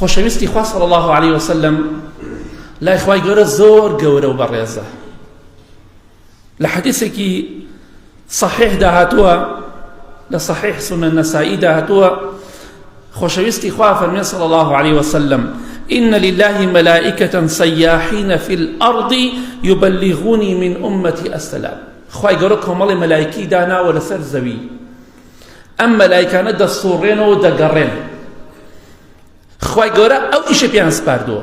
خۆشەویستی خوا صلی الله عليه وسلم لای خوای گەورە زۆر گەورە و بەڕێزە. لە حەدیثێکی صحیح داهاتووە، لە صحیح سنن نەسائی داهاتووە، خۆشەویستی خوا فەرمێ صلی الله عليه وسلم: إن لله ملائكة سياحين في الأرض يبلغوني من أمتي السلام. خوای گەورە کۆمەڵی مەلایکی داناوە لەسەر زەوی، ئەم مەلایکانە دەسوڕێنەوە و دەگەڕێن. خوای گەورە ئەو ئیشە پێیان سپاردووە،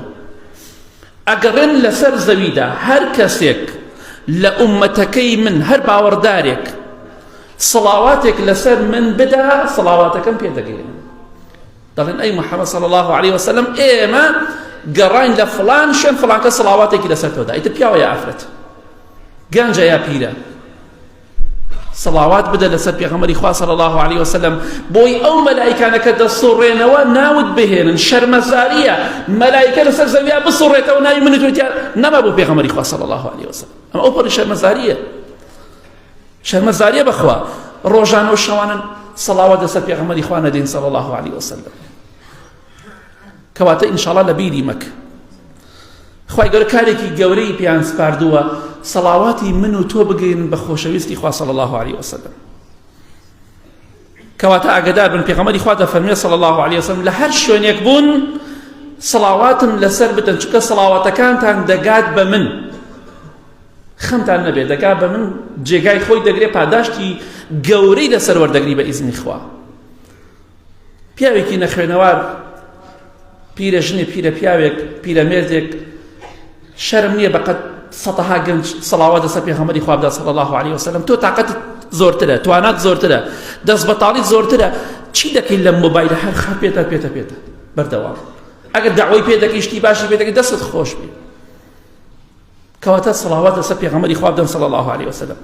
ئەگەڕێن لەسەر زەویدا هەر کەسێک لە ئومەتەکەی من، هەر باوەڕدارێک سڵاواتێک لەسەر من بدا، سڵاواتەکەم پێ دەگەێن. دەڵێن ئەی محەممەد صلی الله عليه وسلم، ئێمە گەڕاین لە فڵان شوێن فڵان کەس سڵاواتێکی لەسەر تۆدا. ئیتر پیاوە یا ئافرەت، گەنجە یا پیرە، سڵاوات بدە لەسەر پێغەمبەری خوا صلی الله عليه وسلم، بۆی ئەو مەلایکانە کە دەسوڕێنەوە ناوت بهێنن. شەرمەزاریە مەلایکە لەسەر زەویا بسوڕێتەوە ناوی منت وتیان نەما بۆ پێغەمبەری خوا صلی الله عليه وسلم. ئەمە ئەو پەڕی شەرمەزاریە، شەرمەزاریە بەخوا. ڕۆژانە و شەوانن سڵاوات لەسەر پێغەمبەری خوا نەدەین صلی الله عليه وسلم، کەواتە ئینشاءڵڵا لە بیری مەکە. خوای گەورە کارێکی گەورەی پێیان سپاردووە، سڵاواتی من و تۆ بگەین بە خۆشەویستی خوا صلی الله عليه وسلم. کەواتە ئاگادار بن، پێغەمبەری خوا دەفەرمێ صلی الله عليه وسلم لە هەر شوێنێک بوون سڵاواتم لەسەر بدەن، چونکە سڵاواتەکانتان دەگات بە من، خەمتان نەبێ، دەگات بە من، جێگای خۆی دەگرێ، پاداشتی گەورەی لەسەر وەردەگری بە ئیزنی خوا. پیاوێکی نەخوێنەوار، پیرەژنێ، پیرە پیاوێک، پیرە مێردێک، شەرم نییە بەقەت سەتەها گەنج سڵاوات لەسەر پێغەمبەری خوا بدات صلی الله عليه وسلم. تۆ تاقەتت زۆرترە، توانات زۆرترە، دەست بەتاڵیت زۆرترە، چی دەکەی لەم مۆبایلە هەر خەڵ پێتە بەردەوام. ئەگەر داوای پێ دەکەی، شتی باشی پێ دەکەی، دەستت خۆش بێ. کەواتە سڵاوات لەسەر پێغەمبەری خوا بدەن صلی الله عليه وسلم.